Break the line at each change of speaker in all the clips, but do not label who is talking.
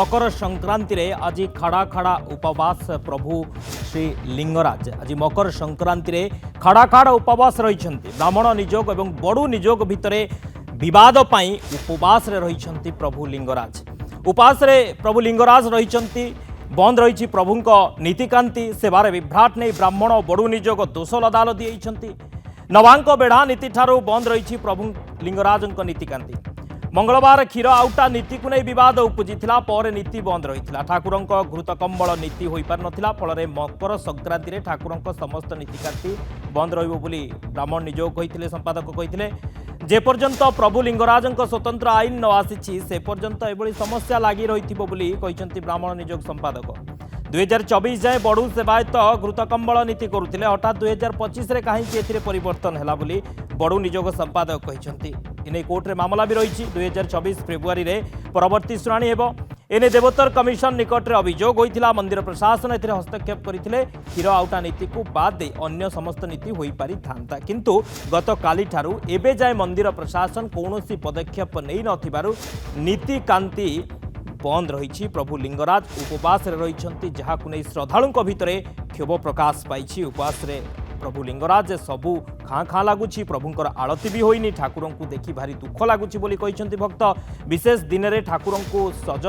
मकर संक्रांति रे आज खड़ा खड़ा उपवास प्रभु श्री लिंगराज आज मकर संक्रांति रे खड़ा खड़ा उपवास रही ब्राह्मण निजोग एवं बड़ू निजोग भितर विवाद पाई उपवास रे रही प्रभु लिंगराज उपवास रे प्रभु लिंगराज रही बंद रही प्रभुंक नीतिकांति सेवार विभ्राट नहीं ब्राह्मण बड़ू निजोग दोष लदाल दिए नवांक बेढ़ा नीति ठारू बंद रही प्रभु लिंगराज नीतिकांति मंगलवार क्षीर आउटा नीति को नहीं विवाद उपजिला पर नीति बंद रही ठाकुर घृतकम्बल नीति हो पार नाला फल मकर संक्रांति में ठाकुर समस्त नीतिकांति बंद रही ब्राह्मण निजोग कहते संपादक कहते जेपर्यंत प्रभु लिंगराज स्वतंत्र आईन न आसी से पर्यंत एभली समस्या लगी रही ब्राह्मण निजोग संपादक 2024 जाए बड़ू सेवायत घृतकम्बल नीति करुले हठात 2025 रे कहीं एथिरे परिवर्तन हैला बोली बड़ू निजोग संपादक कहते इने कोर्ट रे मामला भी रही 2024 फेब्रुआरी रे परवर्ती शुणाणी हेबो एने देवोत्तर कमिशन निकट रे अभियोग होइथिला मंदिर प्रशासन एथिरे हस्तक्षेप करिथिले क्षीर आउटा नीति को बाद दे अन्य समस्त नीति होई पारि थांता किंतु गत काली ठारू एबे जाए मंदिर प्रशासन कौनसी पदक्षेप नै नथिबारु नीति कांति बंद रही प्रभु लिंगराज उपवास रही जहाँ नहीं श्रद्धालुं भितर क्षोभ प्रकाश पाई उपवास प्रभु लिंगराज सबू खाँ खाँ लगुच प्रभुंर आलती भी होनी ठाकुर को देखि भारी दुख लगुच भक्त विशेष दिन में ठाकुर को सज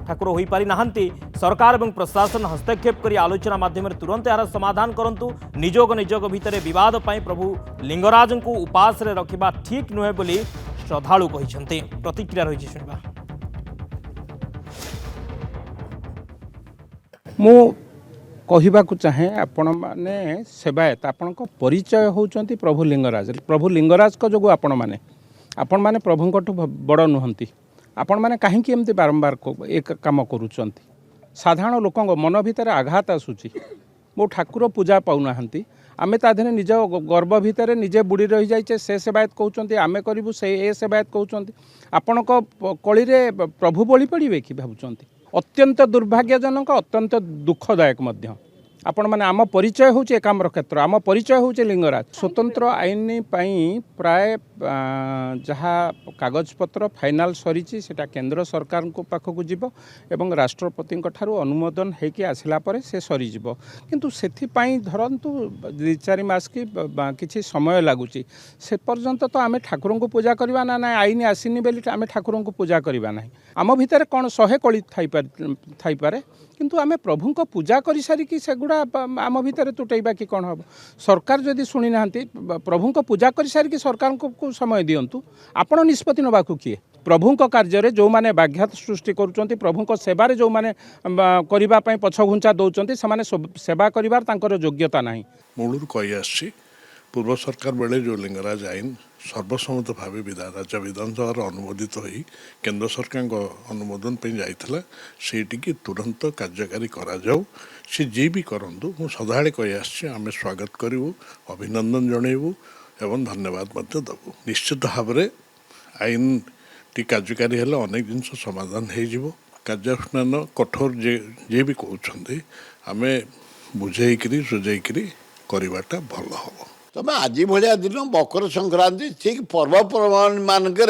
ठाकुर हो पारि नाहंती सरकार और प्रशासन हस्तक्षेप कर आलोचना माध्यम तुरंत यार समाधान करंतु निजोग निजोग भितर विवाद पाई प्रभु लिंगराज को उपवास रखा ठीक नुहे बोली श्रद्धालु कहते प्रतिक्रिया रही शुणा
मु कहवाक चाहे आपण मैंने सेवायत आपण परिचय होती प्रभु लिंगराज को जो आपण मैंने प्रभुंठ बड़ नुहति आपण मैंने कहीं एमती बारंबार एक कम करुँच साधारण लोक मन भितर आघात आसूची मो ठाकुर पूजा पाऊना आमे ताधे निज गर्व भितर निजे बुड़ी रही जाइए से सेवायत कहते आमे करूँ से ए सेवायत कहते आपण कली प्रभु बलि पड़े कि भावुंट अत्यंत दुर्भाग्यजनक अत्यंत दुखदायक मध्य आपण माने आम परिचय होचे एकाम्र क्षेत्र आम परिचय होचे लिंगराज स्वतंत्र आईन प्राय जहाँ कागजपत्र फाइनाल सरी सेटा केंद्र सरकार को पाखक जीव एवं राष्ट्रपति ठारू अनुमोदन होकि आसला परे से सरीज किंतु सेथिपाई धरंतु 2-4 मास की किछि समय लगुच से पर्यंत तो आम ठाकुर को पूजा करवा ना आईन आसीनी बेली आम ठाकुर को पूजा करवा ना आम भितर कौन 100 कली थी पारे किंतु आम प्रभु को पूजा कर सारिकी सेगुड़ा आम भितर तुटेबा कि कौन हम सरकार जदि शुणी ना प्रभु को पूजा कर सारिकी सरकार को समय दिंतु आपण निष्पत्ति नवा किए प्रभु कार्य जो मैंने व्याघात सृष्टि करुँच प्रभु सेवार जो मैंने करने पछघुंचा दौरान से सेवा कर योग्यता ना
मूलर कही पूर्व सरकार बेले जो लिंगराज आईन सर्वसम्मत भाव राज्य विधानसभा अनुमोदित हो केंद्र सरकार अनुमोदन पर जाइला सेटिकी तुरंत कार्यकारी करा जाऊ सी जी भी करंतु मु सदाळे कही आम स्वागत करूँ अभिनंदन जनइबू एवं धन्यवाद देवु निश्चित भाव में आईन टी कार्यकारी हेल्ले अनेक जिनस समाधान हो कार्यानुष्ठान कठोर जे भी कहते आम बुझेकरी सुझेकरी करवाटा भल हम
तमें आज भाया दिन मकर संक्रांति ठीक पर्वपर्वाणी मानक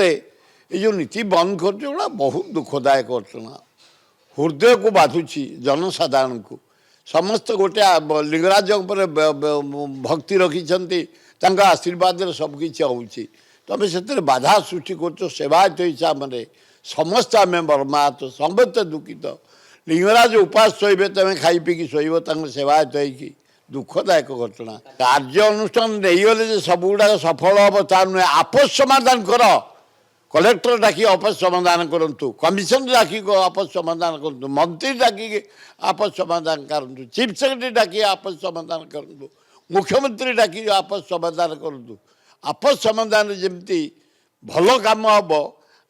जो नीति बंद कर बहुत दुखदायक घटना हृदय को बाधुची जनसाधारण को समस्त गोटे लिंगराज भक्ति रखी आशीर्वाद सबकि होती तुम से बाधा सृष्टि कर सेवायत हिसाब से समस्त आम बर्माहत समस्त दुखित लिंगराज उपास शोबे तुम खाई पीकी शोब सेवायत हो दुखदायक घटना कार्य अनुष्ठान नहीं गले सब गुड़ाक सफल हम ता नुहे आपस समाधान कर कलेक्टर डाकी आपस समाधान करूँ कमिशन डाकी आपस समाधान करूँ मंत्री डाकी आपस समाधान करूँ चीफ सेक्रेटरी डाकी आपस समाधान करूँ मुख्यमंत्री डाकी आपस समाधान करूँ आपस समाधान जमती भल काम हम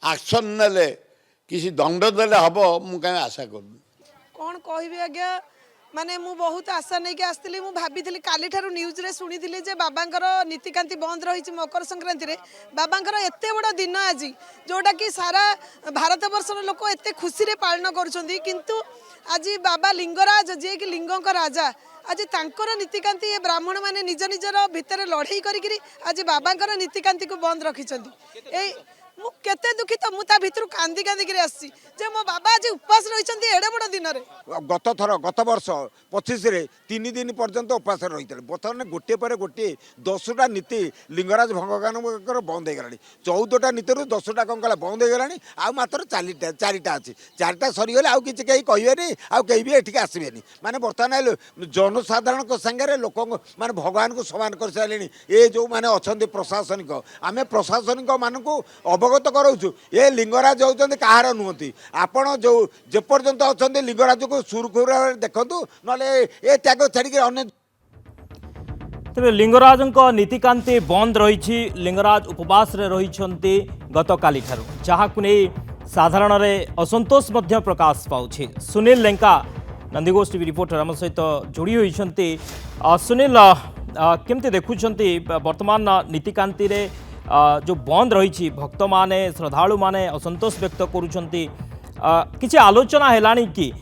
एक्शन ने किसी दंड देले हम मुझे आशा करूँ
कौन कह आज्ञा माने मु बहुत आशा नहीं कि आसती मुझे भाभी काली ठारू न्यूज रे शुणी जे बाबांकर नीतिकांति बंद रही मकर संक्रांति रे बाबांकर एते बड़ा दिन आज जोटा कि सारा भारत वर्षर लोक एते खुशी रे पालन करुछंती किंतु आज बाबा लिंगराज जे कि लिंगों राजा आज तांकर नीतिकांति ब्राह्मण माने निज निजर भितर लड़ाई करी आज बाबांकर नीतिकांति को बंद रखिछंती मु केते दुखित मु ता भितर कांदी कांदी कर आसी जे मो बाबा आज उपवास रहिसंती एडे बड़ दिन रे
गत वर्ष 25 रे 3 दिन पर्यंत उपास रही बर्तमान गोटे पर गोटे 10टा नीति लिंगराज भंगगानकर बंद हो गलानी 14टा नीति 10टा कौन कला बंद हो गलानी आ मात्र 4टा अच्छी 4टा सरीगले आउ किसी कहीं कहबेनि आउ कहीं भी एठिक आसबेनि माने बर्तमान जनसाधारण संगे लोक माने भगवान को समान कर सारे ये जो माने अच्छा प्रशासनिक आम प्रशासनिक मान अवगत कराऊँ ये लिंगराज होती कहार नुहति आपण जो जेपर्यंत अच्छा लिंगराज को सुरखुर देखु ना ये त्याग छाड़ी अन्य
तेरे लिंगराज नीतिकांति बंद रही लिंगराज उपवास रही गत काली जहां साधारण असंतोष प्रकाश पाउछि। सुनील लेंका नंदीघोष टीवी रिपोर्टर आम सहित जोड़ी होती। सुनील केमती देखुंट वर्तमान नीतिकांति रे जो बंद रही भक्त माने श्रद्धालु माने असंतोष व्यक्त करुँच किसी आलोचना है कि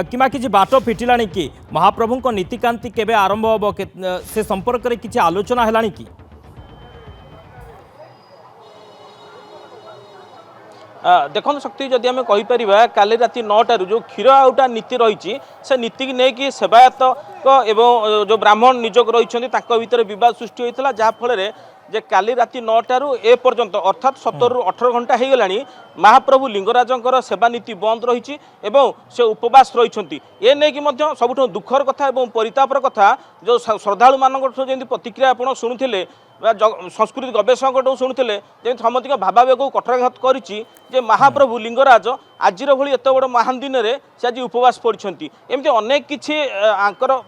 किमा किसी बाट फिटिला कि महाप्रभु नीतिकांति केबे आरंभ हम से संपर्क में किसी आलोचना है कि
देखो शक्ति जदि आम कहीपर काली राति 9टारू जो क्षीर आउटा नीति रही से नीति की नहीं सेवायत एवं जो ब्राह्मण निजोग रही भीतर बद सृष्टि होता जहाँफल जे काली राति 9टारू ए पर्यंत अर्थात 17 ରୁ 18 घंटा हो गलानी महाप्रभु लिंगराजंकर सेवा नीति बंद रही से उपवास रही ए नहीं कि सबुठ दुखर कथा और परितापर कथा जो श्रद्धालु मान प्रतिक्रिया आप शुणुले संस्कृति गवेषक शुणुले जमी समस्त भावावेग को कठारघात कर महाप्रभु लिंगराज आज भाई एत बड़ महान दिन में से आज उपवास पड़ती एमती अनेक किसी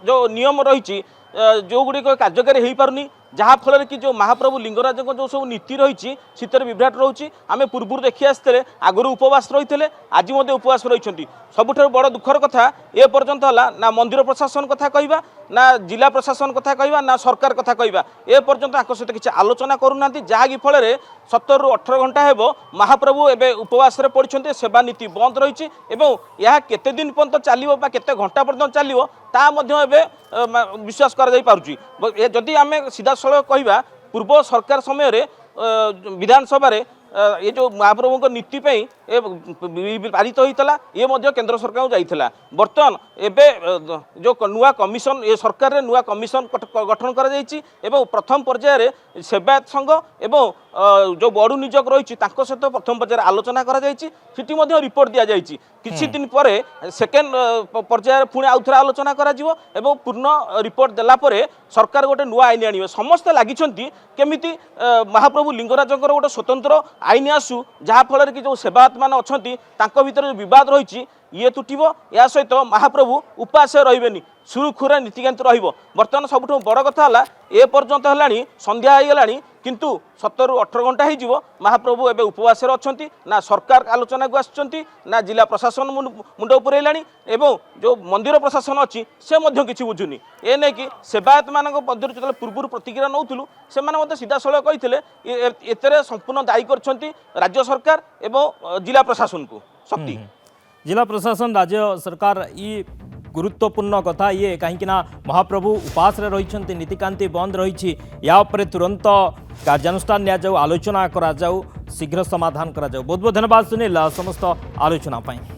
जो नियम रही जो गुड़िक कार्यकारी हो पारनी जहाँफल कि जो महाप्रभु लिंगराज जो सब नीति रही शीतर विभ्राट रोचे आम पूर्व देखी आसते आगुरी उपवास रही आज उपवास रही सबुठ बड़ दुखर कथा ए पर्यंत ना मंदिर प्रशासन कथा कहवा ना जिला प्रशासन कथा कहवा ना सरकार कथा कहवा ए पर्यंत सहित किसी आलोचना करूना जहाँकि फल 17 ରୁ 18 घंटा हेब महाप्रभु एवं उपवास पड़ते सेवा नीति बंद रही यह केते दिन पर्यंत चलो केते घंटा पर्यंत चलो ता विश्वास करी आम सीधा सड़क कहवा पूर्व सरकार समय विधानसभा ये जो महाप्रभु नीति पारित होता ये केंद्र सरकार जाइला बर्तमान एवं जो नुआ कमिशन ये सरकार नुआ कमिशन गठन कर प्रथम पर्यायर सेवायत संघ एवं जो बड़ू निजोग रही सहित प्रथम पर्यायर आलोचना करटी रिपोर्ट दि जाइए किसी दिन पर सेकेंड पर्यायर पुणी आउ थे आलोचना कर पूर्ण रिपोर्ट देलापर सरकार गोटे नुआ आईन आने समस्ते लगी केमिति महाप्रभु लिंगराजंकर गोटे स्वतंत्र आईन आसू जहाँफल कि जो सेवायत मान अच्छा भीतर बद रही ये तुटब या सहित महाप्रभु उपास रही सुरखुरा नीतिकांति बर्तमान सबुठ बड़ कथा ए पर्यंत है संध्या हो गलानी किंतु 17 ରୁ 18 घंटा हो महाप्रभु एवं उपवास अच्छा ना सरकार आलोचना को आसुँच ना जिला प्रशासन मुंड उपरला एवं जो मंदिर प्रशासन अच्छी से किसी बुझुनी ए नहीं कि सेवायत मान जो पूर्व प्रतिक्रिया नौलु से सीधा सड़क कहते एतरे संपूर्ण दायी कर राज्य सरकार एवं जिला प्रशासन को शक्ति
जिला प्रशासन राज्य सरकार ये गुरुत्वपूर्ण कथा ये कहीं महाप्रभु उपास रही नीतिकांति बंद रही या तुरंत कार्यानुष्ठान निया आलोचना करा शीघ्र समाधान करा बहुत बहुत धन्यवाद सुनील समस्त आलोचना पाई।